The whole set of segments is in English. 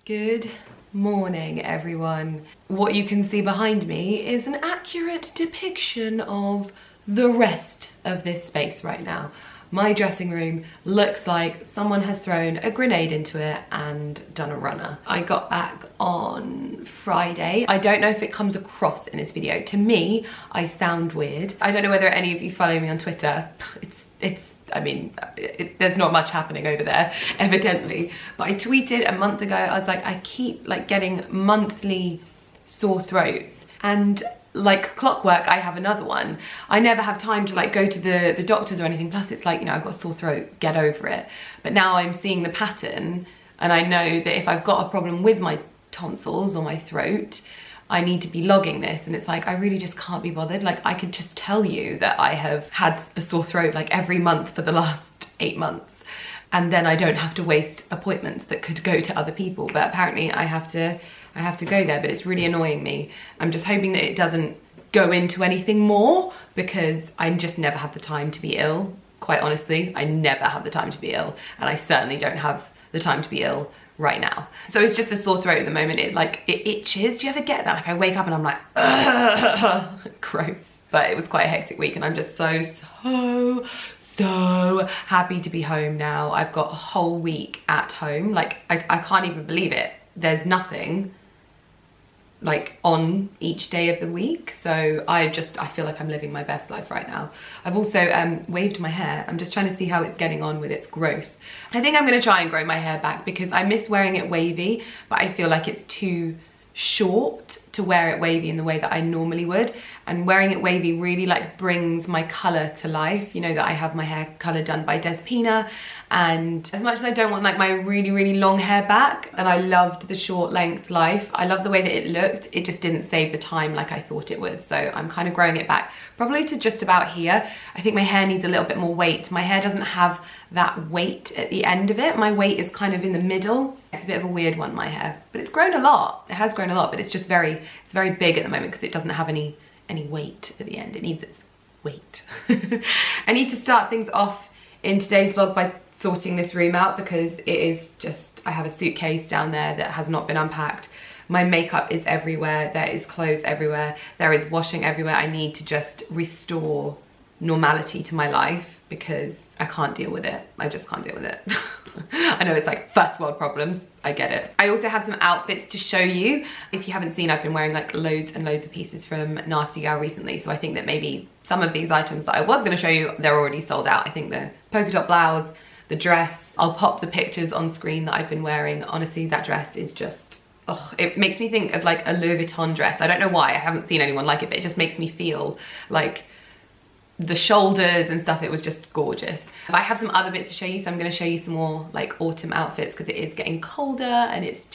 Good morning, everyone. What you can see behind me is an accurate depiction of the rest of this space right now. My dressing room looks like someone has thrown a grenade into it and done a runner. I got back on Friday. I don't know if it comes across in this video. To me, I sound weird. I don't know whether any of you follow me on Twitter. There's not much happening over there, evidently. But I tweeted a month ago, I was like, I keep getting monthly sore throats. And like clockwork, I have another one. I never have time to go to the doctors or anything. Plus it's I've got a sore throat, get over it. But now I'm seeing the pattern and I know that if I've got a problem with my tonsils or my throat, I need to be logging this. And it's I really just can't be bothered. I could just tell you that I have had a sore throat every month for the last 8 months. And then I don't have to waste appointments that could go to other people. But apparently I have to go there, but it's really annoying me. I'm just hoping that it doesn't go into anything more because I just never have the time to be ill. Quite honestly, I never have the time to be ill. And I certainly don't have the time to be ill right now. So it's just a sore throat at the moment. It itches. Do you ever get that? I wake up and I'm like, ugh, gross. But it was quite a hectic week and I'm just so happy to be home now. I've got a whole week at home. I can't even believe it. There's nothing on each day of the week. So I feel like I'm living my best life right now. I've also waved my hair. I'm just trying to see how it's getting on with its growth. I think I'm gonna try and grow my hair back because I miss wearing it wavy, but I feel like it's too short to wear it wavy in the way that I normally would. And wearing it wavy really brings my color to life. You know that I have my hair color done by Despina, and as much as I don't want my really long hair back, and I loved the short length life, I love the way that it looked, it just didn't save the time like I thought it would. So I'm kind of growing it back probably to just about here. I think my hair needs a little bit more weight. My hair doesn't have that weight at the end of it. My weight is kind of in the middle. It's a bit of a weird one, my hair, but it's grown a lot. It has grown a lot, but it's just very big at the moment because it doesn't have any weight at the end. It needs its weight. I need to start things off in today's vlog by sorting this room out because it is just, I have a suitcase down there that has not been unpacked. My makeup is everywhere. There is clothes everywhere. There is washing everywhere. I need to just restore normality to my life because I can't deal with it. I just can't deal with it. I know it's first world problems. I get it. I also have some outfits to show you. If you haven't seen, I've been wearing loads and loads of pieces from Nastygal recently. So I think that maybe some of these items that I was gonna show you, they're already sold out. I think the polka dot blouse, the dress, I'll pop the pictures on screen that I've been wearing. Honestly, that dress is just, oh, it makes me think of a Louis Vuitton dress. I don't know why, I haven't seen anyone like it, but it just makes me feel the shoulders and stuff, it was just gorgeous. I have some other bits to show you, so I'm going to show you some more autumn outfits because it is getting colder and it's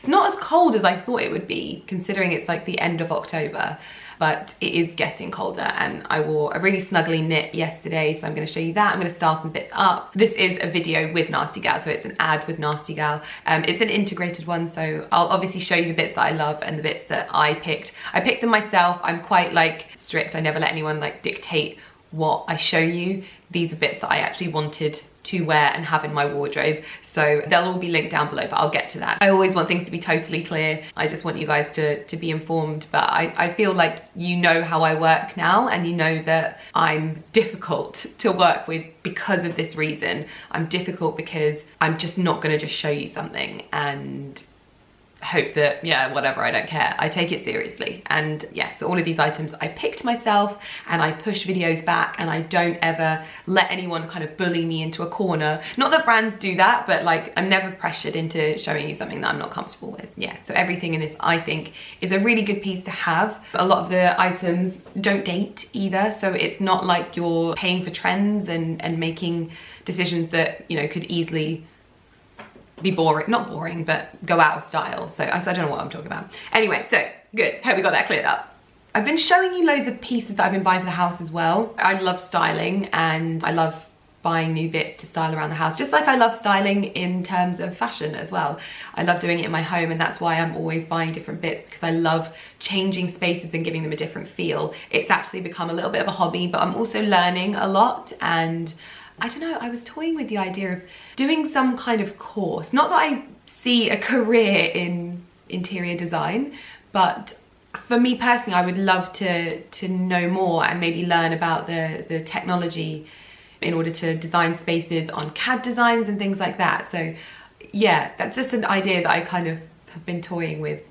not as cold as I thought it would be considering it's the end of October, but it is getting colder. And I wore a really snuggly knit yesterday, so I'm going to show you that. I'm going to style some bits up. This is a video with Nastygal, so it's an ad with Nastygal. It's an integrated one, so I'll obviously show you the bits that I love and the bits that I picked. I picked them myself. I'm quite strict. I never let anyone dictate what I show you. These are bits that I actually wanted to wear and have in my wardrobe, so they'll all be linked down below, but I'll get to that. I always want things to be totally clear. I just want you guys to be informed, but I feel like you know how I work now and you know that I'm difficult to work with because of this reason. I'm difficult because I'm just not gonna just show you something and hope that, yeah, whatever, I don't care. I take it seriously. And yeah, so all of these items I picked myself and I push videos back and I don't ever let anyone kind of bully me into a corner. Not that brands do that, but I'm never pressured into showing you something that I'm not comfortable with. Yeah, so everything in this I think is a really good piece to have. A lot of the items don't date either, so it's not like you're paying for trends and making decisions that, you know, could easily be boring, not boring, but go out of style. So I don't know what I'm talking about. Anyway, so good, hope we got that cleared up. I've been showing you loads of pieces that I've been buying for the house as well. I love styling and I love buying new bits to style around the house, just like I love styling in terms of fashion as well. I love doing it in my home, and that's why I'm always buying different bits, because I love changing spaces and giving them a different feel. It's actually become a little bit of a hobby, but I'm also learning a lot. And I don't know, I was toying with the idea of doing some kind of course. Not that I see a career in interior design, but for me personally, I would love to know more and maybe learn about the technology in order to design spaces on CAD designs and things like that. So yeah, that's just an idea that I kind of have been toying with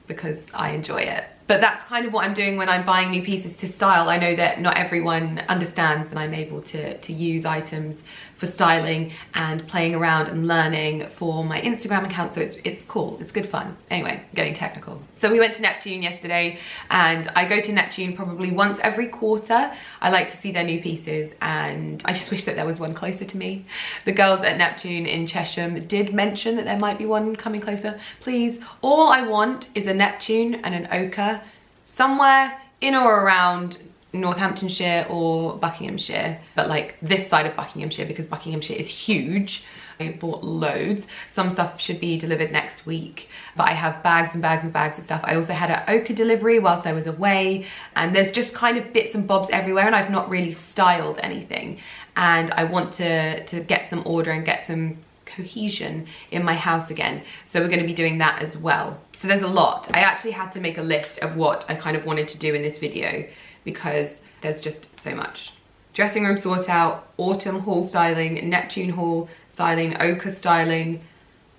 because I enjoy it. But that's kind of what I'm doing when I'm buying new pieces to style. I know that not everyone understands that I'm able to use items for styling and playing around and learning for my Instagram account, so it's cool, it's good fun. Anyway, getting technical. So we went to Neptune yesterday, and I go to Neptune probably once every quarter. I like to see their new pieces, and I just wish that there was one closer to me. The girls at Neptune in Chesham did mention that there might be one coming closer. Please, all I want is a Neptune and an Ochre somewhere in or around Northamptonshire or Buckinghamshire, but like this side of Buckinghamshire, because Buckinghamshire is huge. I bought loads. Some stuff should be delivered next week, but I have bags and bags and bags of stuff. I also had an Ochre delivery whilst I was away, and there's just kind of bits and bobs everywhere, and I've not really styled anything, and I want to get some order and get some cohesion in my house again, so we're going to be doing that as well. So there's a lot. I actually had to make a list of what I kind of wanted to do in this video because there's just so much. Dressing room sort out, autumn haul styling, Neptune haul styling, Ochre styling.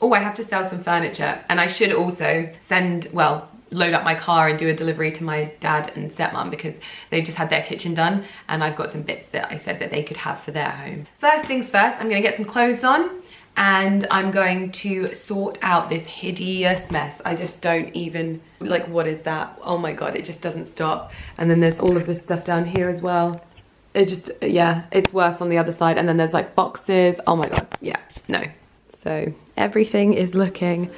Oh, I have to sell some furniture, and I should also load up my car and do a delivery to my dad and stepmom because they just had their kitchen done, and I've got some bits that I said that they could have for their home. First things first, I'm gonna get some clothes on, and I'm going to sort out this hideous mess. I just don't even, like, what is that? Oh my God, it just doesn't stop. And then there's all of this stuff down here as well. It just, yeah, it's worse on the other side. And then there's like boxes. Oh my God, yeah, no. So everything is looking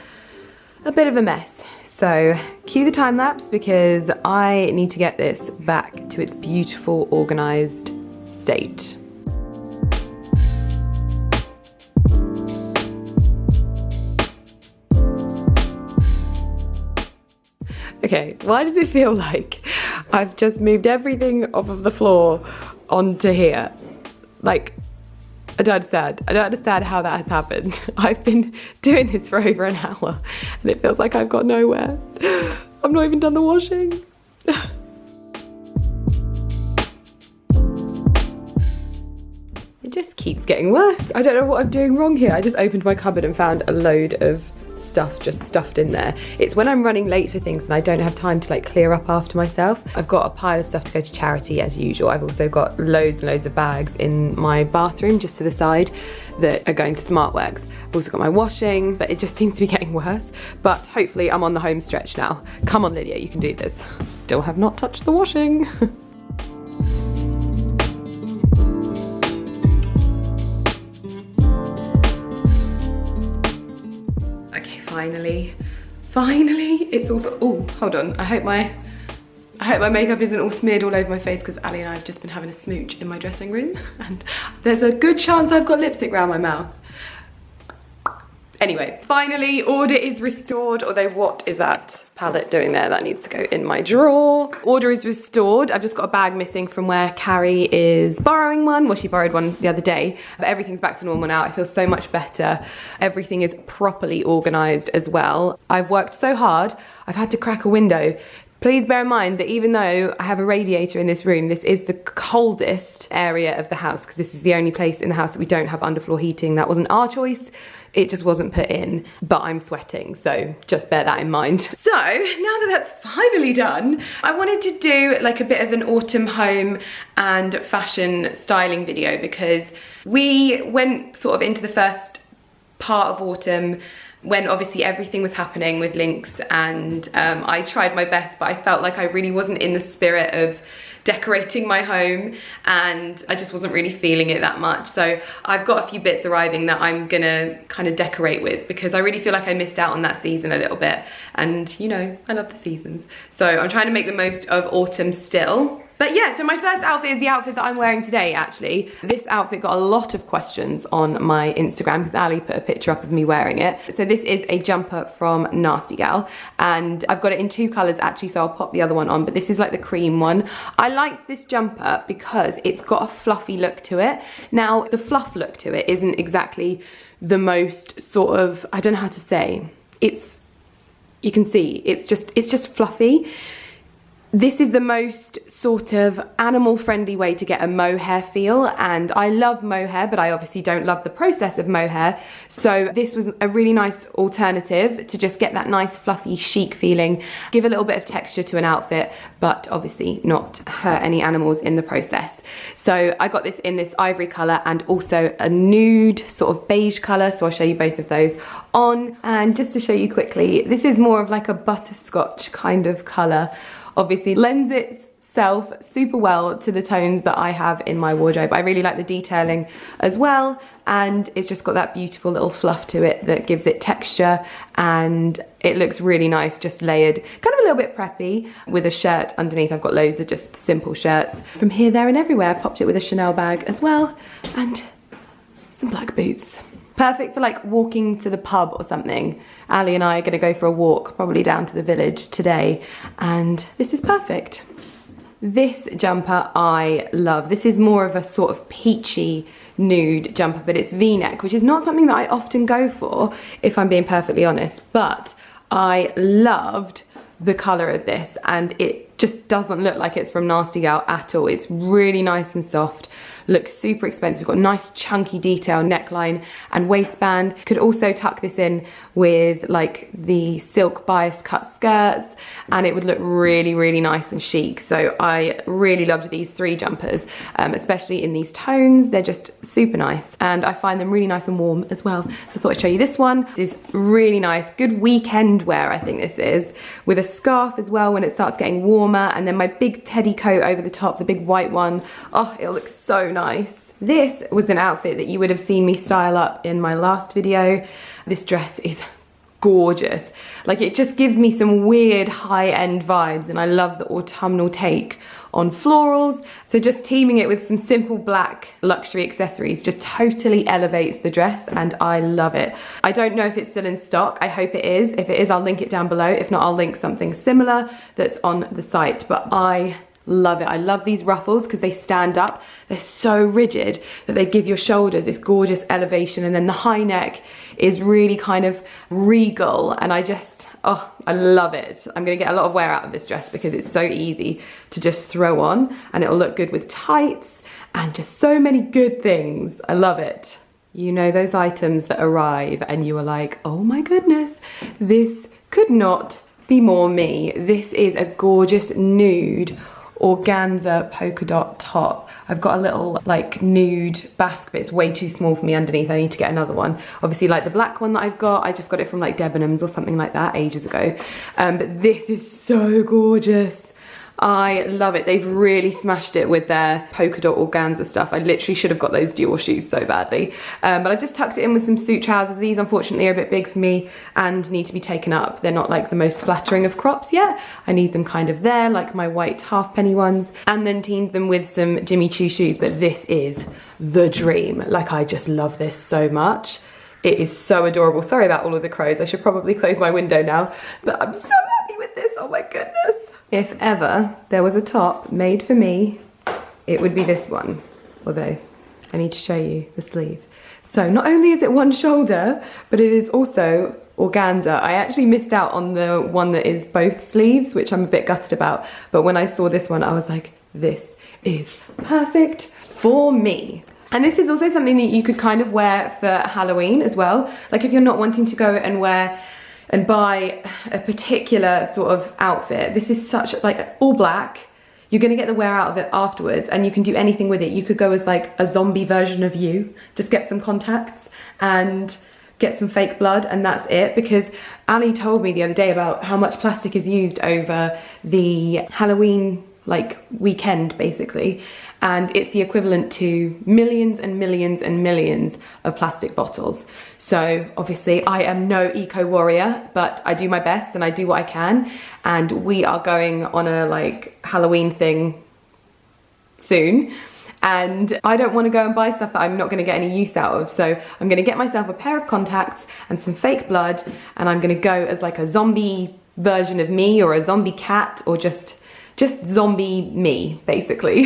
a bit of a mess. So cue the time lapse because I need to get this back to its beautiful, organized state. Okay, why does it feel like I've just moved everything off of the floor onto here? Like, I don't understand how that has happened. I've been doing this for over an hour and it feels like I've got nowhere. I've not even done the washing. It just keeps getting worse. I don't know what I'm doing wrong here. I just opened my cupboard and found a load of stuff just stuffed in there. It's when I'm running late for things and I don't have time to like clear up after myself. I've got a pile of stuff to go to charity as usual. I've also got loads and loads of bags in my bathroom just to the side that are going to SmartWorks. I've also got my washing, but it just seems to be getting worse. But hopefully I'm on the home stretch now. Come on, Lydia, you can do this. Still have not touched the washing. Finally, it's also, oh, hold on. I hope my makeup isn't all smeared all over my face because Ali and I have just been having a smooch in my dressing room and there's a good chance I've got lipstick around my mouth. Anyway, finally, order is restored, although what is that palette doing there? That needs to go in my drawer. Order is restored. I've just got a bag missing from where Carrie is borrowing one. Well, she borrowed one the other day, but everything's back to normal now. I feel so much better. Everything is properly organized as well. I've worked so hard, I've had to crack a window. Please bear in mind that even though I have a radiator in this room, this is the coldest area of the house because this is the only place in the house that we don't have underfloor heating. That wasn't our choice. It just wasn't put in, but I'm sweating, so just bear that in mind. So now that that's finally done, I wanted to do like a bit of an autumn home and fashion styling video because we went sort of into the first part of autumn when obviously everything was happening with links, and I tried my best, but I felt like I really wasn't in the spirit of decorating my home and I just wasn't really feeling it that much. So I've got a few bits arriving that I'm gonna kind of decorate with because I really feel like I missed out on that season a little bit, and you know, I love the seasons. So I'm trying to make the most of autumn still. But yeah, so my first outfit is the outfit that I'm wearing today, actually. This outfit got a lot of questions on my Instagram because Ali put a picture up of me wearing it. So this is a jumper from Nastygal, and I've got it in 2 colors actually, so I'll pop the other one on, but this is like the cream one. I liked this jumper because it's got a fluffy look to it. Now, the fluff look to it isn't exactly the most sort of, I don't know how to say, you can see, it's just fluffy. This is the most sort of animal-friendly way to get a mohair feel, and I love mohair, but I obviously don't love the process of mohair, so this was a really nice alternative to just get that nice fluffy chic feeling, give a little bit of texture to an outfit, but obviously not hurt any animals in the process. So I got this in this ivory colour and also a nude sort of beige colour, so I'll show you both of those on. And just to show you quickly, this is more of like a butterscotch kind of colour. Obviously lends itself super well to the tones that I have in my wardrobe. I really like the detailing as well, and it's just got that beautiful little fluff to it that gives it texture, and it looks really nice just layered, kind of a little bit preppy with a shirt underneath. I've got loads of just simple shirts from here, there and everywhere. I popped it with a Chanel bag as well and some black boots. Perfect for like walking to the pub or something. Ali and I are gonna go for a walk, probably down to the village today, and this is perfect. This jumper I love. This is more of a sort of peachy nude jumper, but it's V-neck, which is not something that I often go for, if I'm being perfectly honest, but I loved the colour of this, and it just doesn't look like it's from Nastygal at all. It's really nice and soft. Looks super expensive. We've got nice chunky detail neckline and waistband. Could also tuck this in with like the silk bias cut skirts, and it would look really, really nice and chic. So I really loved these 3 jumpers, especially in these tones. They're just super nice, and I find them really nice and warm as well. So I thought I'd show you this one. This is really nice, good weekend wear, I think this is, with a scarf as well when it starts getting warmer, and then my big teddy coat over the top, the big white one. Oh, it looks so nice. This was an outfit that you would have seen me style up in my last video. This dress is gorgeous. Like, it just gives me some weird high-end vibes, and I love the autumnal take on florals. So just teaming it with some simple black luxury accessories just totally elevates the dress, and I love it. I don't know if it's still in stock. I hope it is. If it is, I'll link it down below. If not, I'll link something similar that's on the site, but I love it. I love these ruffles because they stand up. They're so rigid that they give your shoulders this gorgeous elevation, and then the high neck is really kind of regal, and I just, oh, I love it. I'm gonna get a lot of wear out of this dress because it's so easy to just throw on, and it'll look good with tights and just so many good things. I love it. You know, those items that arrive and you are like, oh my goodness, this could not be more me. This is a gorgeous nude organza polka dot top. I've got a little like nude basque, but it's way too small for me underneath. I need to get another one. Obviously, like the black one that I've got, I just got it from like Debenhams or something like that ages ago. But this is so gorgeous. I love it. They've really smashed it with their polka dot organza stuff. I literally should have got those Dior shoes so badly. But I just tucked it in with some suit trousers. These unfortunately are a bit big for me and need to be taken up. They're not like the most flattering of crops yet. I need them kind of there, like my white halfpenny ones, and then teamed them with some Jimmy Choo shoes. But this is the dream. Like, I just love this so much. It is so adorable. Sorry about all of the crows. I should probably close my window now, but I'm so happy with this. Oh my goodness. If ever there was a top made for me, it would be this one. Although, I need to show you the sleeve. So not only is it one shoulder, but it is also organza. I actually missed out on the one that is both sleeves, which I'm a bit gutted about. But when I saw this one, I was like, this is perfect for me. And this is also something that you could kind of wear for Halloween as well. Like, if you're not wanting to go and wear and buy a particular sort of outfit, this is such, like, all black. You're gonna get the wear out of it afterwards, and you can do anything with it. You could go as like a zombie version of you, just get some contacts and get some fake blood, and that's it. Because Ali told me the other day about how much plastic is used over the Halloween like weekend basically, and it's the equivalent to millions and millions and millions of plastic bottles. So obviously I am no eco warrior, but I do my best and I do what I can, and we are going on a like Halloween thing soon. And I don't want to go and buy stuff that I'm not going to get any use out of. So I'm going to get myself a pair of contacts and some fake blood, and I'm going to go as like a zombie version of me, or a zombie cat, or just zombie me, basically.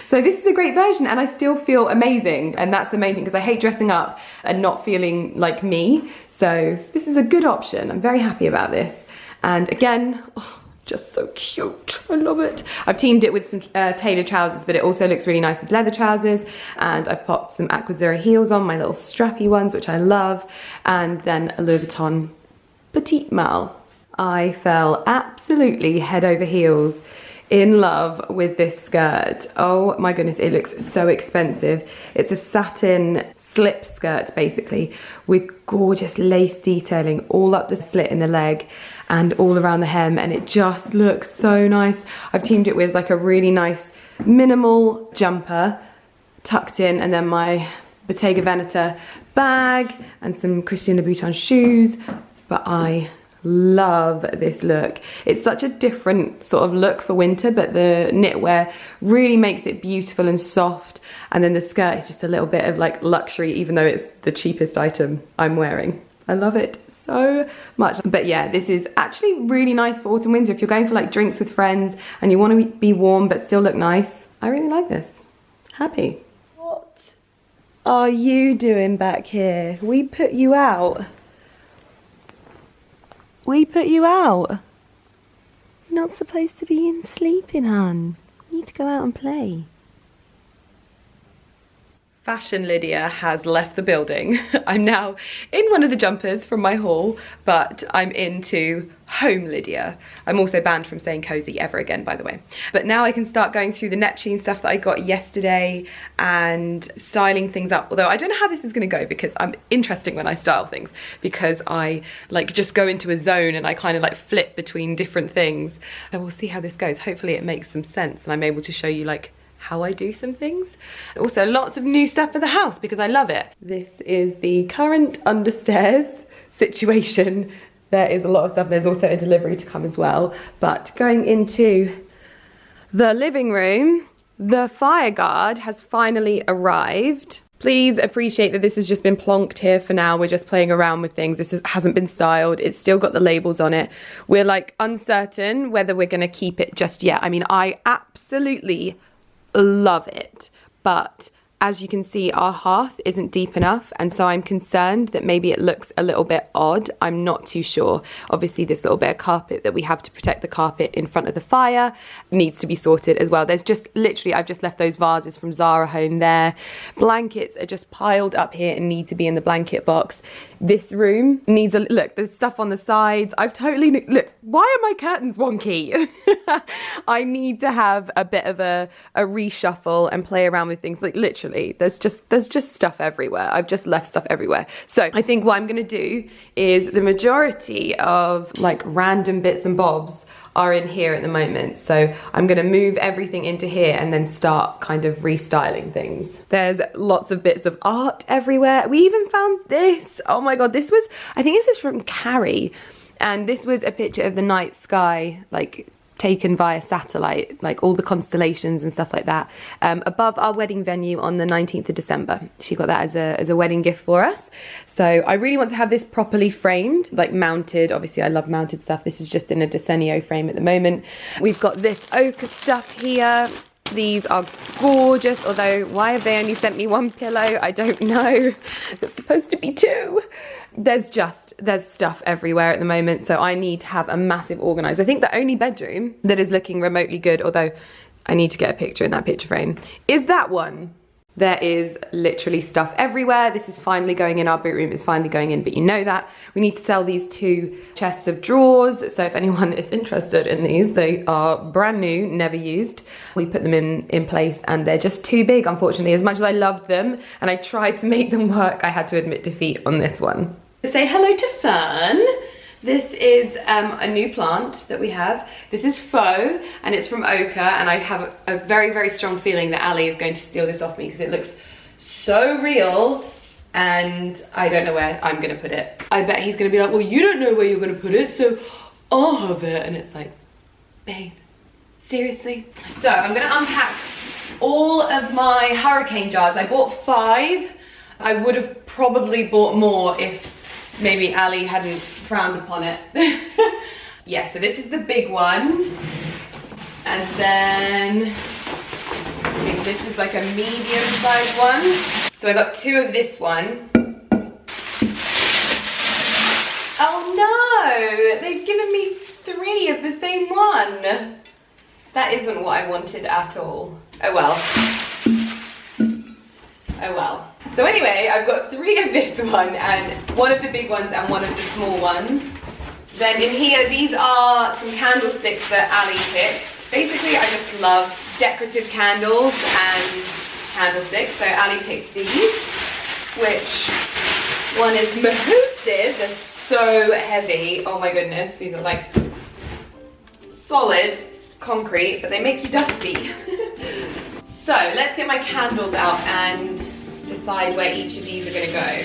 So this is a great version, and I still feel amazing, and that's the main thing, because I hate dressing up and not feeling like me. So this is a good option. I'm very happy about this. And again, oh, just so cute. I love it. I've teamed it with some tailored trousers, but it also looks really nice with leather trousers. And I've popped some Aquazzura heels on, my little strappy ones, which I love. And then a Louis Vuitton Petite Malle. I fell absolutely head over heels in love with this skirt. Oh my goodness, it looks so expensive. It's a satin slip skirt, basically, with gorgeous lace detailing all up the slit in the leg and all around the hem, and it just looks so nice. I've teamed it with like a really nice minimal jumper tucked in, and then my Bottega Veneta bag and some Christian Louboutin shoes. But I love this look. It's such a different sort of look for winter, but the knitwear really makes it beautiful and soft, and then the skirt is just a little bit of like luxury, even though it's the cheapest item I'm wearing. I love it so much. But yeah, this is actually really nice for autumn winter if you're going for like drinks with friends and you want to be warm but still look nice. I really like this. Happy. What are you doing back here? We put you out. We put you out. You're not supposed to be in sleeping, hun. You need to go out and play. Fashion Lydia has left the building. I'm now in one of the jumpers from my haul, but I'm into home Lydia. I'm also banned from saying cozy ever again, by the way. But now I can start going through the Neptune stuff that I got yesterday and styling things up. Although I don't know how this is gonna go, because I'm interesting when I style things, because I like just go into a zone and I kind of like flip between different things. So we'll see how this goes. Hopefully it makes some sense and I'm able to show you like how I do some things. Also lots of new stuff for the house because I love it. This is the current understairs situation. There is a lot of stuff. There's also a delivery to come as well. But going into the living room, the fire guard has finally arrived. Please appreciate that this has just been plonked here for now. We're just playing around with things. This hasn't been styled. It's still got the labels on it. We're like uncertain whether we're gonna keep it just yet. I mean, I absolutely love it, but as you can see, our hearth isn't deep enough, and so I'm concerned that maybe it looks a little bit odd. I'm not too sure. Obviously this little bit of carpet that we have to protect the carpet in front of the fire needs to be sorted as well. There's just literally, I've just left those vases from Zara home there. Blankets are just piled up here and need to be in the blanket box. This room needs a look. There's stuff on the sides. I've totally look. Why are my curtains wonky? I need to have a bit of a reshuffle and play around with things. Like literally, there's just stuff everywhere. I've just left stuff everywhere. So I think what I'm gonna do is the majority of like random bits and bobs are in here at the moment. So I'm gonna move everything into here and then start kind of restyling things. There's lots of bits of art everywhere. We even found this. Oh my God, this was, I think this is from Carrie. And this was a picture of the night sky, like taken via satellite, like all the constellations and stuff like that, above our wedding venue on the 19th of December. She got that as a wedding gift for us. So I really want to have this properly framed, like mounted. Obviously I love mounted stuff. This is just in a Desenio frame at the moment. We've got this ochre stuff here. These are gorgeous, although why have they only sent me one pillow? I don't know. It's supposed to be two. There's stuff everywhere at the moment, so I need to have a massive organize. I think the only bedroom that is looking remotely good, although I need to get a picture in that picture frame, is that one. There is literally stuff everywhere. This is finally going in. Our boot room is finally going in, but you know that. We need to sell these 2 chests of drawers. So if anyone is interested in these, they are brand new, never used. We put them in place and they're just too big, unfortunately. As much as I loved them and I tried to make them work, I had to admit defeat on this one. Say hello to Fern. This is a new plant that we have. This is faux and it's from ochre, and I have a very, very strong feeling that Ali is going to steal this off me because it looks so real and I don't know where I'm gonna put it. I bet he's gonna be like, well, you don't know where you're gonna put it, so I'll have it. And it's like, babe, seriously? So I'm gonna unpack all of my hurricane jars. I bought 5. I would have probably bought more if maybe Ali hadn't frowned upon it. Yeah, so this is the big one. And then I think this is like a medium-sized one. So I got 2 of this one. Oh no! They've given me 3 of the same one. That isn't what I wanted at all. Oh well. Oh well. So anyway, I've got 3 of this one and 1 of the big ones and 1 of the small ones. Then in here, these are some candlesticks that Ali picked. Basically, I just love decorative candles and candlesticks. So Ali picked these, which one is massive. They're so heavy. Oh my goodness, these are like solid concrete, but they make you dusty. So let's get my candles out and decide where each of these are going to go.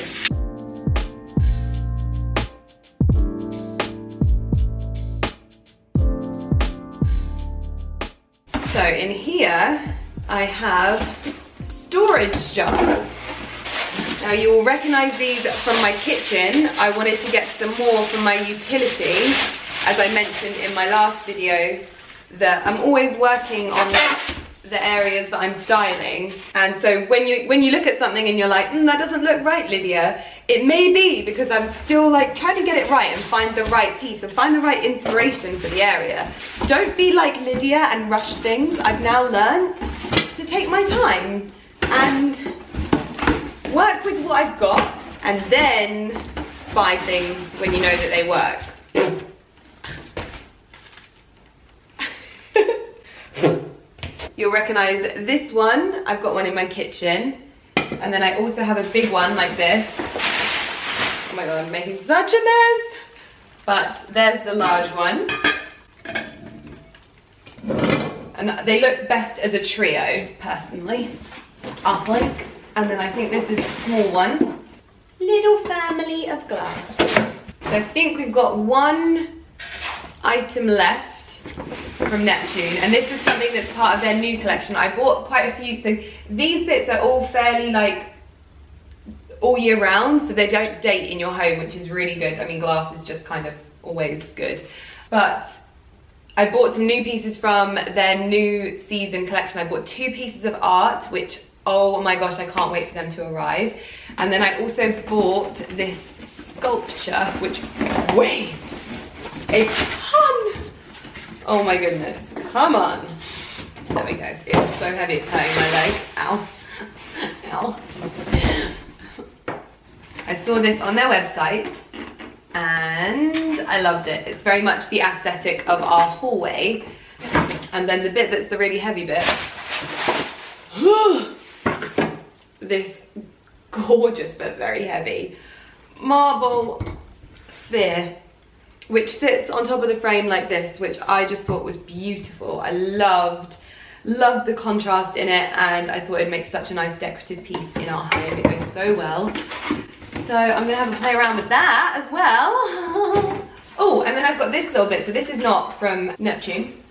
So in here I have storage jars. Now you will recognise these from my kitchen. I wanted to get some more from my utility, as I mentioned in my last video, that I'm always working on the areas that I'm styling. And so when you look at something and you're like, that doesn't look right, Lydia, it may be because I'm still like trying to get it right and find the right piece and find the right inspiration for the area. Don't be like Lydia and rush things. I've now learned to take my time and work with what I've got and then buy things when you know that they work. You'll recognise this one. I've got one in my kitchen. And then I also have a big one like this. Oh my god, I'm making such a mess. But there's the large one. And they look best as a trio, personally, I think. And then I think this is a small one. Little family of glass. So I think we've got 1 item left from Neptune, and this is something that's part of their new collection. I bought quite a few, so these bits are all fairly like all year round, so they don't date in your home, which is really good. I mean, glass is just kind of always good. But I bought some new pieces from their new season collection. I bought 2 pieces of art, which, oh my gosh, I can't wait for them to arrive. And then I also bought this sculpture, which weighs a ton. Oh my goodness, come on. There we go, it's so heavy it's hurting my leg. Ow, ow. I saw this on their website and I loved it. It's very much the aesthetic of our hallway. And then the bit that's the really heavy bit, this gorgeous but very heavy marble sphere, which sits on top of the frame like this, which I just thought was beautiful. I loved the contrast in it, and I thought it'd make such a nice decorative piece in our home. It goes so well. So I'm gonna have a play around with that as well. Oh, and then I've got this little bit. So this is not from Neptune.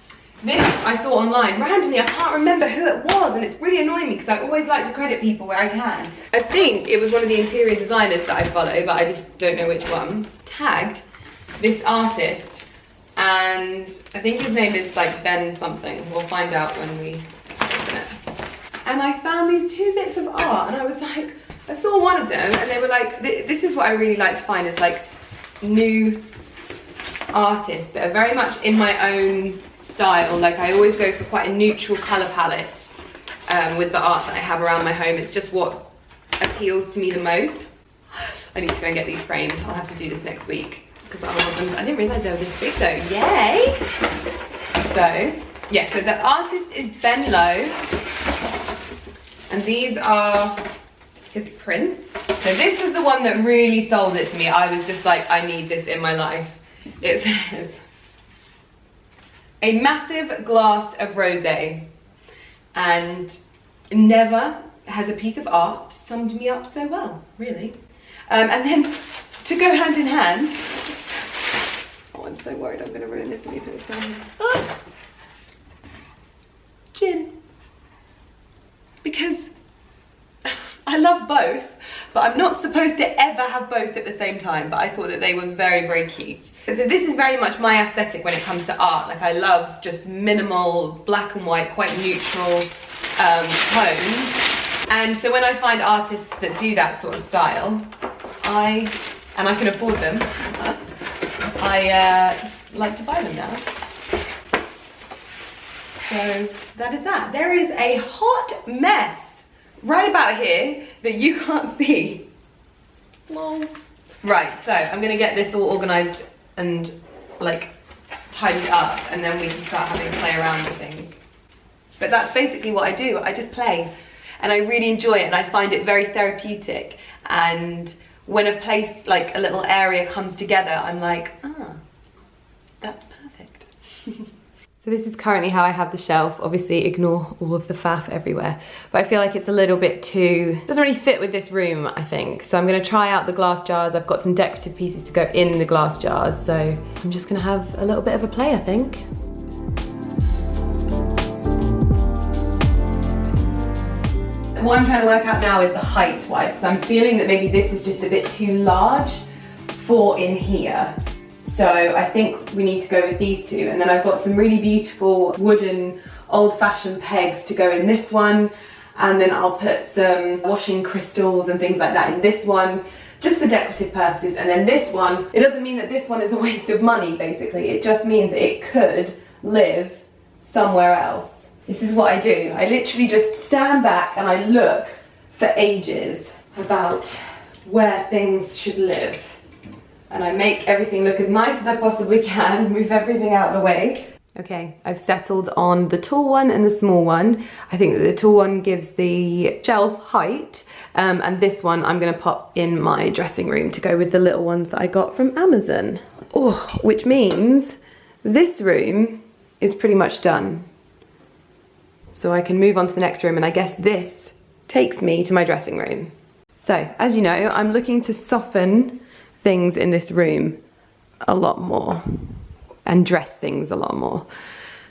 This I saw online randomly. I can't remember who it was, and it's really annoying me because I always like to credit people where I can. I think it was one of the interior designers that I follow, but I just don't know which one. Tagged this artist, and I think his name is like Ben something. We'll find out when we open it. And I found these 2 bits of art, and I was like, I saw one of them, and they were like, this is what I really like to find, is like new artists that are very much in my own style. Like I always go for quite a neutral colour palette with the art that I have around my home. It's just what appeals to me the most. I need to go and get these framed. I'll have to do this next week, because I didn't realise they were this big though. Yay! So, yeah, so the artist is Ben Lowe, and these are his prints. So this was the one that really sold it to me. I was just like, I need this in my life. It says, a massive glass of rosé, and never has a piece of art summed me up so well, really. And then to go hand in hand, oh, I'm so worried I'm going to ruin this when you put this down. Ah! Gin. both, but I'm not supposed to ever have both at the same time, but I thought that they were very, very cute. So this is very much my aesthetic when it comes to art. Like, I love just minimal, black and white, quite neutral tones. And so when I find artists that do that sort of style, and I can afford them, I like to buy them now. So that is that. There is a hot mess right about here that you can't see. Lol. Right, so I'm gonna get this all organized and like tidied up, and then we can start having a play around with things. But that's basically what I do. I just play, and I really enjoy it, and I find it very therapeutic. And when a place, like a little area, comes together, I'm like, ah, that's perfect. So this is currently how I have the shelf. Obviously ignore all of the faff everywhere, but I feel like it's a little bit too, doesn't really fit with this room, I think. So I'm gonna try out the glass jars. I've got some decorative pieces to go in the glass jars, so I'm just gonna have a little bit of a play, I think. What I'm trying to work out now is the height wise, because I'm feeling that maybe this is just a bit too large for in here. So I think we need to go with these two, and then I've got some really beautiful wooden old-fashioned pegs to go in this one, and then I'll put some washing crystals and things like that in this one, just for decorative purposes. And then this one, it doesn't mean that this one is a waste of money, basically. It just means that it could live somewhere else. This is what I do. I literally just stand back and I look for ages about where things should live. And I make everything look as nice as I possibly can, move everything out of the way. Okay, I've settled on the tall one and the small one. I think that the tall one gives the shelf height, and this one I'm gonna pop in my dressing room to go with the little ones that I got from Amazon. Oh, which means this room is pretty much done. So I can move on to the next room, and I guess this takes me to my dressing room. So, as you know, I'm looking to soften things in this room a lot more and dress things a lot more.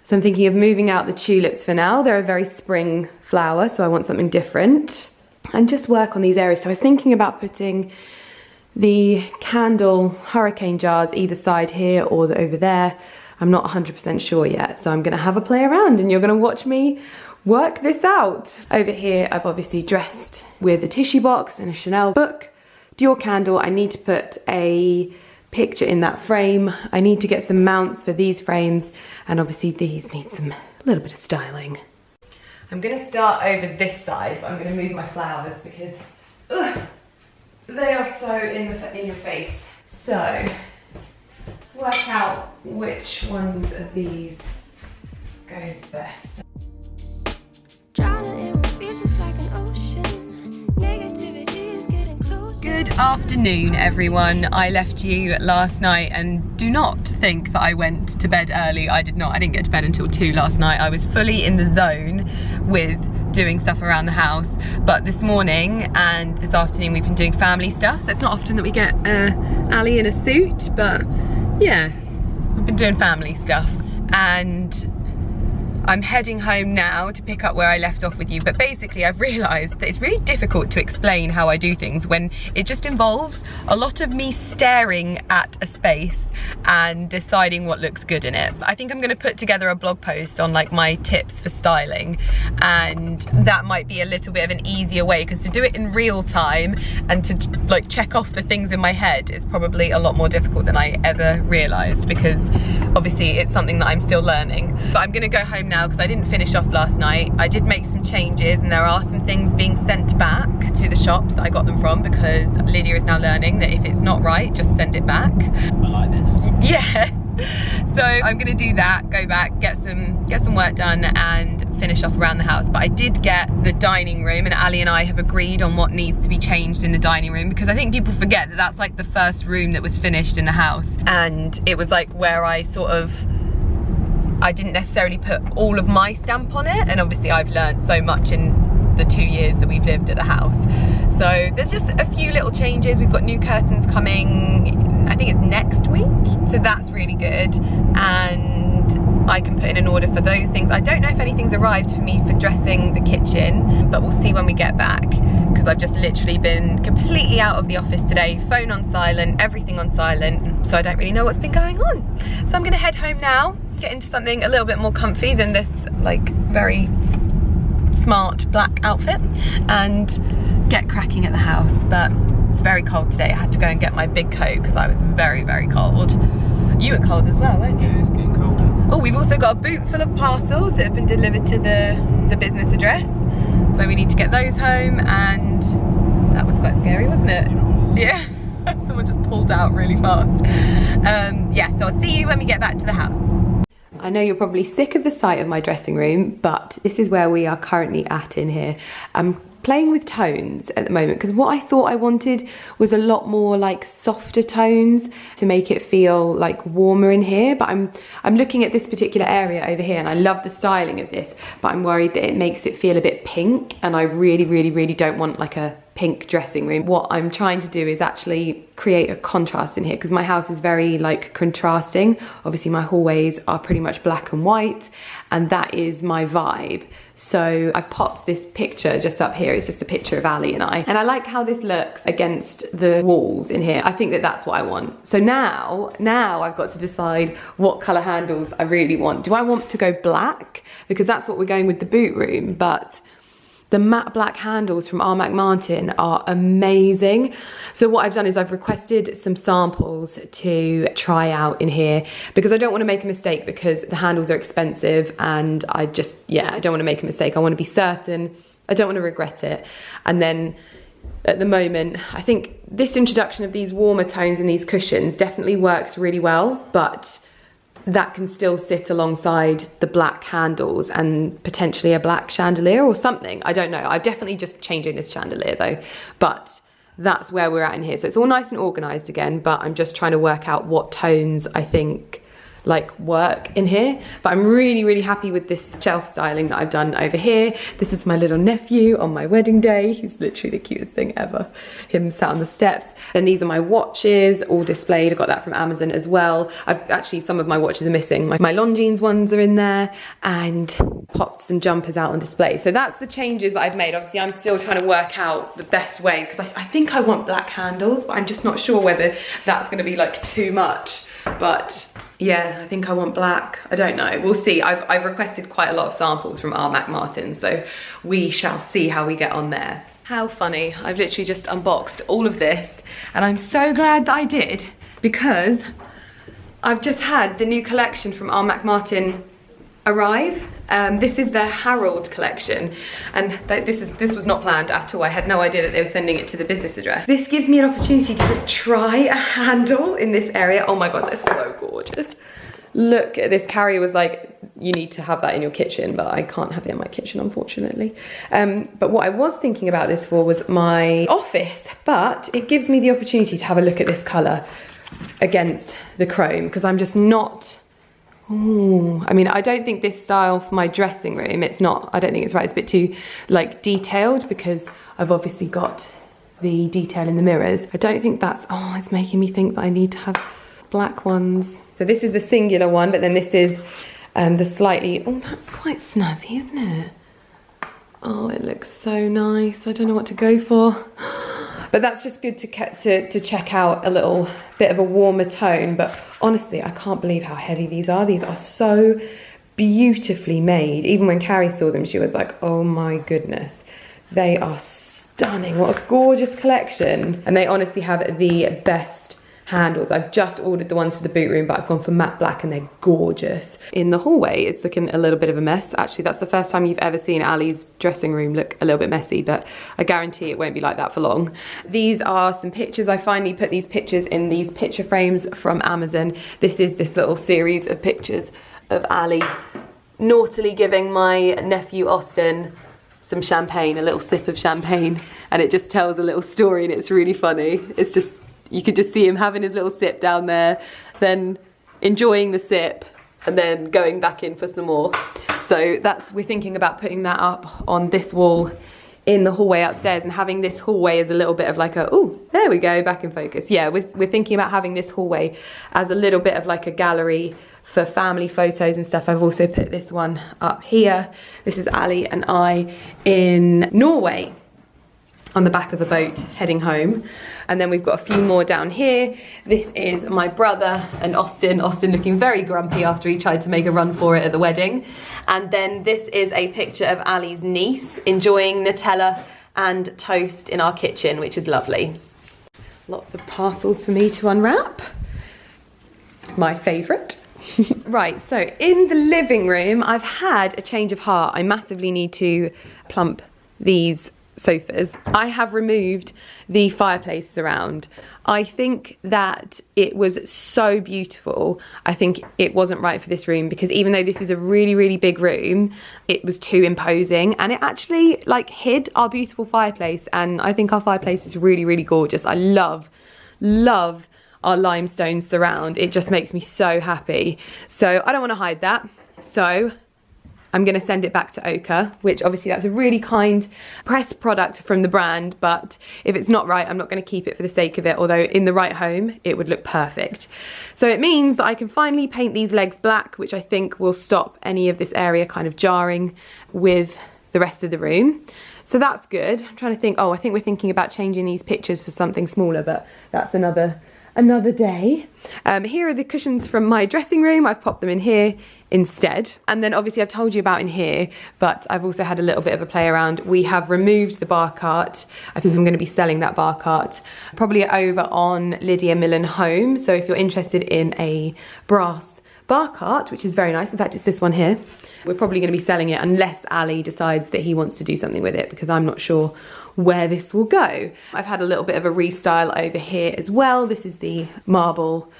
So I'm thinking of moving out the tulips for now. They're a very spring flower, so I want something different, and just work on these areas. So I was thinking about putting the candle hurricane jars either side here or over there. I'm not 100% sure yet, so I'm gonna have a play around and you're gonna watch me work this out. Over here I've obviously dressed with a tissue box and a Chanel book. Dior candle, I need to put a picture in that frame. I need to get some mounts for these frames, and obviously these need a little bit of styling. I'm gonna start over this side, but I'm gonna move my flowers because they are so in your face. So let's work out which ones of these goes best. Good afternoon, everyone. I left you last night, and do not think that I went to bed early. I did not. I didn't get to bed until 2 last night. I was fully in the zone with doing stuff around the house, but this morning and this afternoon we've been doing family stuff, so it's not often that we get Ali in a suit, but yeah, we've been doing family stuff. And I'm heading home now to pick up where I left off with you, but basically I've realised that it's really difficult to explain how I do things when it just involves a lot of me staring at a space and deciding what looks good in it. I think I'm going to put together a blog post on like my tips for styling, and that might be a little bit of an easier way, because to do it in real time and to like check off the things in my head is probably a lot more difficult than I ever realised, because obviously it's something that I'm still learning. But I'm going to go home now because I didn't finish off last night. I did make some changes, and there are some things being sent back to the shops that I got them from, because Lydia is now learning that if it's not right, just send it back. I like this. Yeah. So I'm gonna do that, go back, get some work done and finish off around the house. But I did get the dining room, and Ali and I have agreed on what needs to be changed in the dining room, because I think people forget that that's like the first room that was finished in the house, and it was like where I didn't necessarily put all of my stamp on it, and obviously I've learned so much in the 2 years that we've lived at the house. So there's just a few little changes. We've got new curtains coming, I think it's next week, so that's really good. And I can put in an order for those things. I don't know if anything's arrived for me for dressing the kitchen, but we'll see when we get back, because I've just literally been completely out of the office today, phone on silent, everything on silent, so I don't really know what's been going on. So I'm gonna head home now, get into something a little bit more comfy than this like very smart black outfit, and get cracking at the house. But it's very cold today. I had to go and get my big coat because I was very, very cold. You were cold as well, weren't you? Yeah, it's getting colder. Oh, we've also got a boot full of parcels that have been delivered to the business address. So we need to get those home, and that was quite scary, wasn't it? Yeah, someone just pulled out really fast. Yeah, so I'll see you when we get back to the house. I know you're probably sick of the sight of my dressing room, but this is where we are currently at in here. I'm playing with tones at the moment because what I thought I wanted was a lot more like softer tones to make it feel like warmer in here, but I'm looking at this particular area over here and I love the styling of this, but I'm worried that it makes it feel a bit pink, and I really don't want like a pink dressing room. What I'm trying to do is actually create a contrast in here, because my house is very like contrasting. Obviously my hallways are pretty much black and white, and that is my vibe. So I popped this picture just up here. It's just a picture of Ali and I like how this looks against the walls in here. I think that that's what I want. So now I've got to decide what color handles I really want. Do I want to go black? Because that's what we're going with the boot room, but the matte black handles from Armac Martin are amazing. So what I've done is I've requested some samples to try out in here, because I don't want to make a mistake, because the handles are expensive and I don't want to make a mistake. I want to be certain. I don't want to regret it. And then at the moment, I think this introduction of these warmer tones and these cushions definitely works really well, but that can still sit alongside the black handles and potentially a black chandelier or something. I don't know. I'm definitely just changing this chandelier though, but that's where we're at in here. So it's all nice and organized again, but I'm just trying to work out what tones I think like work in here. But I'm really happy with this shelf styling that I've done over here. This is my little nephew on my wedding day. He's literally the cutest thing ever. Him sat on the steps. Then these are my watches all displayed. I got that from Amazon as well. I've actually, some of my watches are missing. My Longines ones are in there, and popped some jumpers out on display. So that's the changes that I've made. Obviously I'm still trying to work out the best way, because I think I want black handles, but I'm just not sure whether that's going to be like too much. But yeah, I think I want black. I don't know. We'll see. I've requested quite a lot of samples from Armac Martin, so we shall see how we get on there. How funny. I've literally just unboxed all of this, and I'm so glad that I did, because I've just had the new collection from Armac Martin arrive. This is their Harold collection, and this was not planned at all. I had no idea that they were sending it to the business address. This gives me an opportunity to just try a handle in this area. Oh my god, that's so gorgeous. Look at this. Carrie was like, you need to have that in your kitchen, but I can't have it in my kitchen, unfortunately. But what I was thinking about this for was my office, but it gives me the opportunity to have a look at this color against the chrome, because I'm just not... Ooh, I mean, I don't think this style for my dressing room, it's not, I don't think it's right. It's a bit too like detailed, because I've obviously got the detail in the mirrors. I don't think that's, oh, it's making me think that I need to have black ones. So this is the singular one, but then this is the slightly, oh, that's quite snazzy, isn't it? Oh, it looks so nice. I don't know what to go for. But that's just good to check out a little bit of a warmer tone. But honestly, I can't believe how heavy these are. These are so beautifully made. Even when Carrie saw them, she was like, oh my goodness. They are stunning. What a gorgeous collection. And they honestly have the best handles. I've just ordered the ones for the boot room, but I've gone for matte black and they're gorgeous. In the hallway, it's looking a little bit of a mess. Actually, that's the first time you've ever seen Ali's dressing room look a little bit messy, but I guarantee it won't be like that for long. These are some pictures. I finally put these pictures in these picture frames from Amazon. This is this little series of pictures of Ali naughtily giving my nephew Austin some champagne, a little sip of champagne, and it just tells a little story, and it's really funny. It's just, you could just see him having his little sip down there, then enjoying the sip, and then going back in for some more. So that's, we're thinking about putting that up on this wall in the hallway upstairs, and having this hallway as a little bit of like a, oh, there we go, back in focus. Yeah, we're thinking about having this hallway as a little bit of like a gallery for family photos and stuff. I've also put this one up here. This is Ali and I in Norway on the back of a boat heading home. And then we've got a few more down here. This is my brother and Austin looking very grumpy after he tried to make a run for it at the wedding. And then this is a picture of Ali's niece enjoying Nutella and toast in our kitchen, which is lovely. Lots of parcels for me to unwrap. My favourite. Right, so in the living room, I've had a change of heart. I massively need to plump these sofas. I have removed the Fireplace Surround. I think that it was so beautiful. I think it wasn't right for this room, because even though this is a really, really big room, it was too imposing, and it actually like hid our beautiful fireplace. And I think our fireplace is really, really gorgeous. I love our limestone surround. It just makes me so happy. So I don't want to hide that. So I'm going to send it back to Ochre, which obviously that's a really kind press product from the brand, but if it's not right, I'm not going to keep it for the sake of it, although in the right home, it would look perfect. So it means that I can finally paint these legs black, which I think will stop any of this area kind of jarring with the rest of the room. So that's good. I'm trying to think, oh, I think we're thinking about changing these pictures for something smaller, but that's another day. Here are the cushions from my dressing room. I've popped them in here instead. And then obviously I've told you about in here, but I've also had a little bit of a play around. We have removed the bar cart. I think I'm going to be selling that bar cart probably over on Lydia Millen Home. So if you're interested in a brass bar cart, which is very nice, in fact it's this one here, we're probably going to be selling it unless Ali decides that he wants to do something with it, because I'm not sure where this will go. I've had a little bit of a restyle over here as well. This is the marble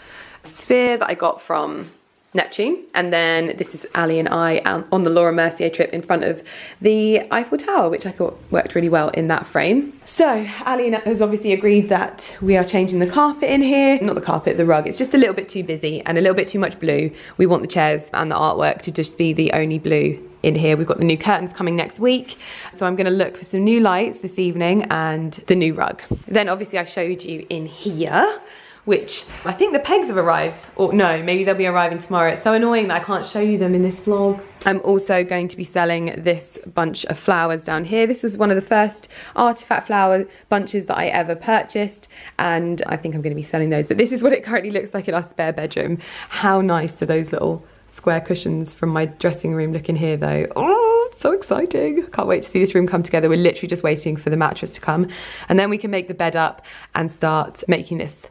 sphere that I got from Neptune, and then this is Ali and I on the Laura Mercier trip in front of the Eiffel Tower, which I thought worked really well in that frame. So Ali has obviously agreed that we are changing the carpet in here. Not the carpet, the rug. It's just a little bit too busy and a little bit too much blue. We want the chairs and the artwork to just be the only blue in here. We've got the new curtains coming next week, so I'm going to look for some new lights this evening and the new rug. Then obviously I showed you in here, which I think the pegs have arrived, or no, maybe they'll be arriving tomorrow. It's so annoying that I can't show you them in this vlog. I'm also going to be selling this bunch of flowers down here. This was one of the first artifact flower bunches that I ever purchased, and I think I'm going to be selling those. But this is what it currently looks like in our spare bedroom. How nice do those little square cushions from my dressing room look in here though? Oh, so exciting. Can't wait to see this room come together. We're literally just waiting for the mattress to come, and then we can make the bed up and start making this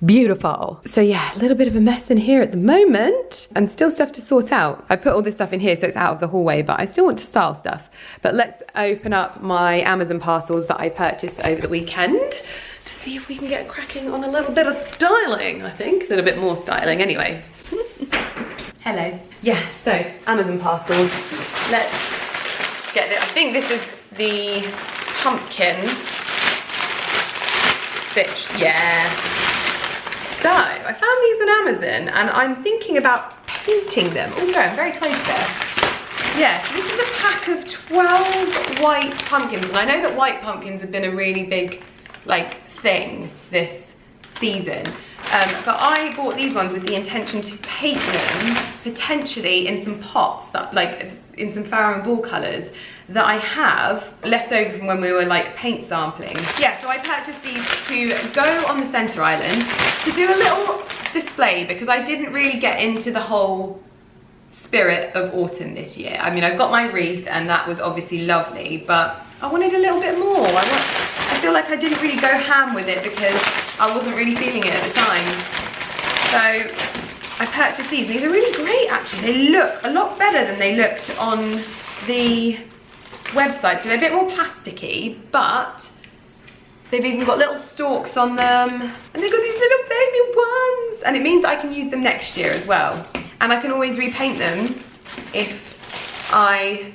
beautiful. So yeah, a little bit of a mess in here at the moment, and still stuff to sort out. I put all this stuff in here so it's out of the hallway, but I still want to style stuff. But let's open up my Amazon parcels that I purchased over the weekend to see if we can get cracking on a little bit of styling, I think. A little bit more styling anyway. Hello. Yeah, so Amazon parcels. Let's get it. I think this is the pumpkin stitch. Yeah. So I found these on Amazon, and I'm thinking about painting them. Oh, sorry, I'm very close there. Yeah, so this is a pack of 12 white pumpkins, and I know that white pumpkins have been a really big like thing this season. But I bought these ones with the intention to paint them potentially in some pots, that like in some Farrow and Ball colours that I have left over from when we were like paint sampling. Yeah, so I purchased these to go on the centre island to do a little display, because I didn't really get into the whole spirit of autumn this year. I mean, I got my wreath and that was obviously lovely, but I wanted a little bit more. I feel like I didn't really go ham with it because I wasn't really feeling it at the time. So I purchased these. These are really great actually. They look a lot better than they looked on the website. So they're a bit more plasticky, but they've even got little stalks on them. And they've got these little baby ones. And it means that I can use them next year as well. And I can always repaint them if I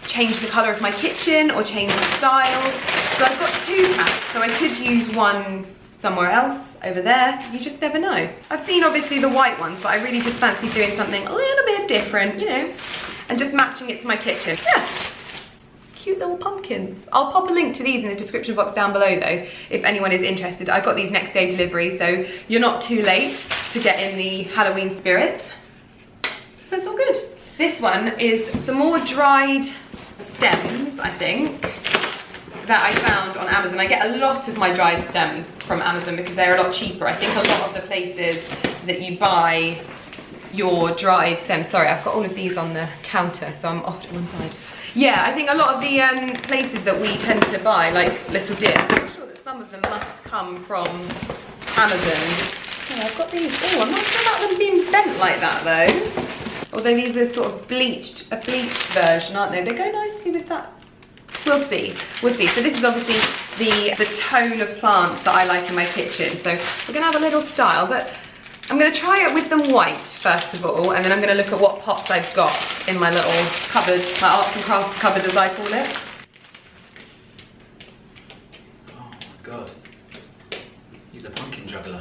change the colour of my kitchen or change the style. So I've got 2 packs, so I could use one somewhere else over there. You just never know. I've seen obviously the white ones, but I really just fancy doing something a little bit different, you know, and just matching it to my kitchen. Yeah, cute little pumpkins. I'll pop a link to these in the description box down below though, if anyone is interested. I got these next day delivery, so you're not too late to get in the Halloween spirit. So it's all good. This one is some more dried stems, I think, that I found on Amazon. I get a lot of my dried stems from Amazon because they're a lot cheaper. I think a lot of the places that you buy your dried stems, sorry, I've got all of these on the counter, so I'm off to one side. Yeah, I think a lot of the places that we tend to buy, like Little Dip, I'm sure that some of them must come from Amazon. Oh, I've got these, oh, I'm not sure about them being bent like that though. Although these are sort of bleached, a bleached version, aren't they? They go nicely with that. We'll see, we'll see. So this is obviously the tone of plants that I like in my kitchen. So we're gonna have a little style, but I'm gonna try it with them white first of all, and then I'm gonna look at what pots I've got in my little cupboard, my arts and crafts cupboard as I call it. Oh my god, he's the pumpkin juggler.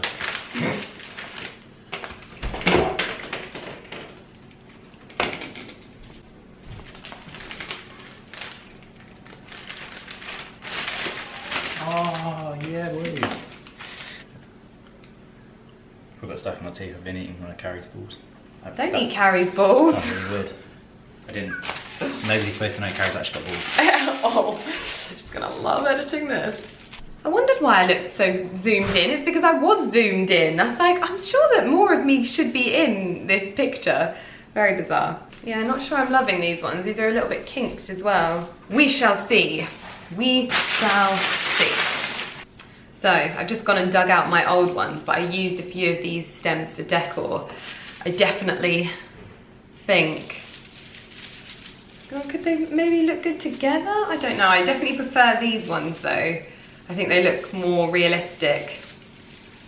Oh yeah, boy. I've got stuff in my teeth. I've been eating one of Carrie's balls. Don't eat Carrie's balls. That's really weird. I didn't. Nobody's supposed to know Carrie's actually got balls. Oh, I'm just gonna love editing this. I wondered why I looked so zoomed in. It's because I was zoomed in. I was like, I'm sure that more of me should be in this picture. Very bizarre. Yeah, I'm not sure I'm loving these ones. These are a little bit kinked as well. We shall see. We shall see. So I've just gone and dug out my old ones, but I used a few of these stems for decor. I definitely think, oh, could they maybe look good together? I don't know, I definitely prefer these ones though. I think they look more realistic.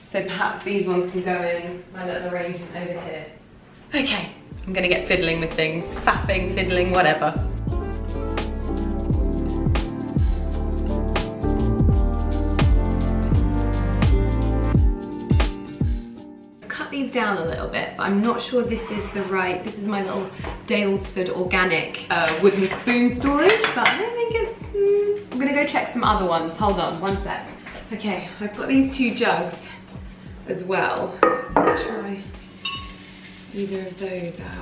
So perhaps these ones can go in my little arrangement over here. Okay, I'm gonna get fiddling with things. Faffing, fiddling, whatever. These down a little bit, but I'm not sure this is the right, this is my little Daylesford organic wooden spoon storage, but I don't think it's, I'm gonna go check some other ones. Hold on, one sec. Okay, I've got these two jugs as well, so I'll try either of those out.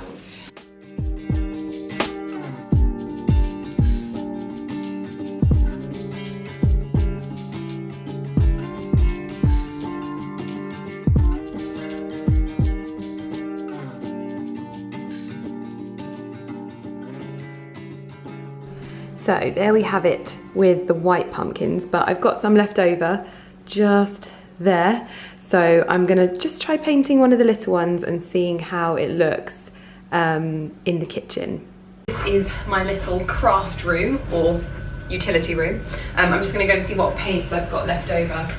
So there we have it with the white pumpkins, but I've got some left over just there. So I'm gonna just try painting one of the little ones and seeing how it looks in the kitchen. This is my little craft room or utility room. I'm just gonna go and see what paints I've got left over.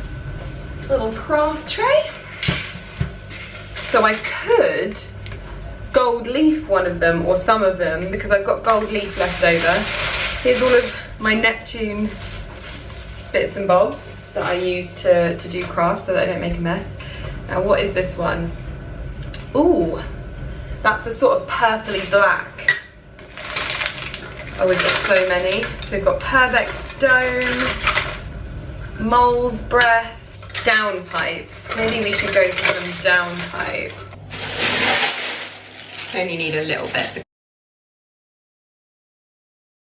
Little craft tray. So I could gold leaf one of them or some of them because I've got gold leaf left over. Here's all of my Neptune bits and bobs that I use to do crafts so that I don't make a mess. Now what is this one? Ooh, that's the sort of purpley black. Oh, we've got so many. So we've got Purbeck Stone, Mole's Breath, Downpipe. Maybe we should go for some Downpipe. Only need a little bit.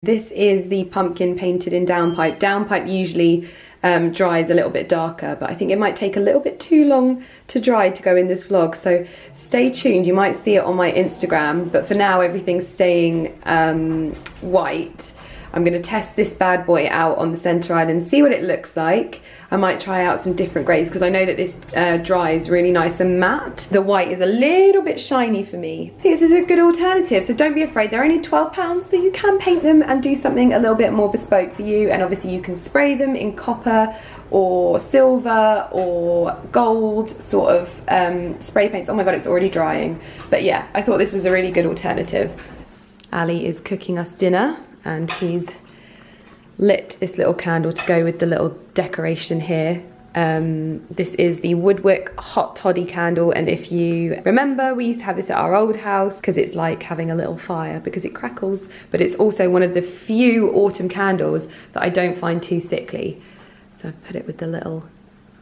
This is the pumpkin painted in Downpipe. Downpipe usually dries a little bit darker, but I think it might take a little bit too long to dry to go in this vlog, so stay tuned. You might see it on my Instagram, but for now everything's staying white. I'm gonna test this bad boy out on the center island, see what it looks like. I might try out some different grades because I know that this dries really nice and matte. The white is a little bit shiny for me. I think this is a good alternative, so don't be afraid. They're only £12, so you can paint them and do something a little bit more bespoke for you. And obviously you can spray them in copper or silver or gold sort of spray paints. Oh my God, it's already drying. But yeah, I thought this was a really good alternative. Ali is cooking us dinner and he's lit this little candle to go with the little decoration here. This is the Woodwick Hot Toddy candle, and if you remember, we used to have this at our old house because it's like having a little fire because it crackles, but it's also one of the few autumn candles that I don't find too sickly. So I've put it with the little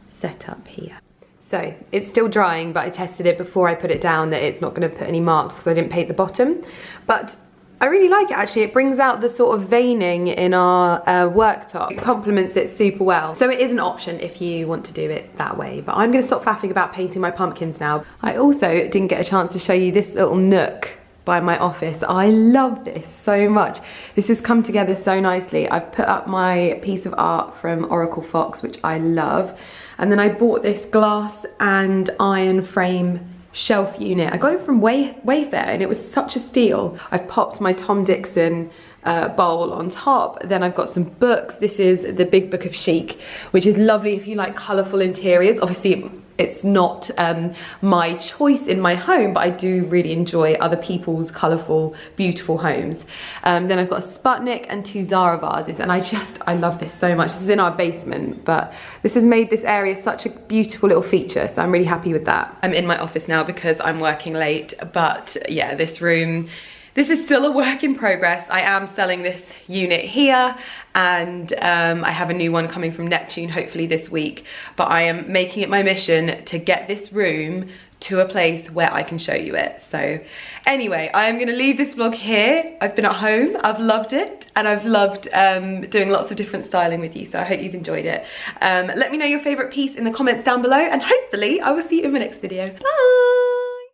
setup here. So it's still drying, but I tested it before I put it down that it's not going to put any marks because I didn't paint the bottom. But I really like it actually. It brings out the sort of veining in our worktop. It complements it super well. So it is an option if you want to do it that way. But I'm going to stop faffing about painting my pumpkins now. I also didn't get a chance to show you this little nook by my office. I love this so much. This has come together so nicely. I've put up my piece of art from Oracle Fox, which I love. And then I bought this glass and iron frame shelf unit. I got it from Wayfair and it was such a steal. I've popped my Tom Dixon bowl on top. Then I've got some books. This is the Big Book of Chic, which is lovely if you like colourful interiors. Obviously it's not my choice in my home, but I do really enjoy other people's colourful, beautiful homes. Then I've got a Sputnik and 2 Zara vases, and I love this so much. This is in our basement, but this has made this area such a beautiful little feature, so I'm really happy with that. I'm in my office now because I'm working late, but yeah, this room, this is still a work in progress. I am selling this unit here, and I have a new one coming from Neptune hopefully this week, but I am making it my mission to get this room to a place where I can show you it. So anyway, I am gonna leave this vlog here. I've been at home, I've loved it, and I've loved doing lots of different styling with you, so I hope you've enjoyed it. Let me know your favorite piece in the comments down below, and hopefully I will see you in my next video. Bye!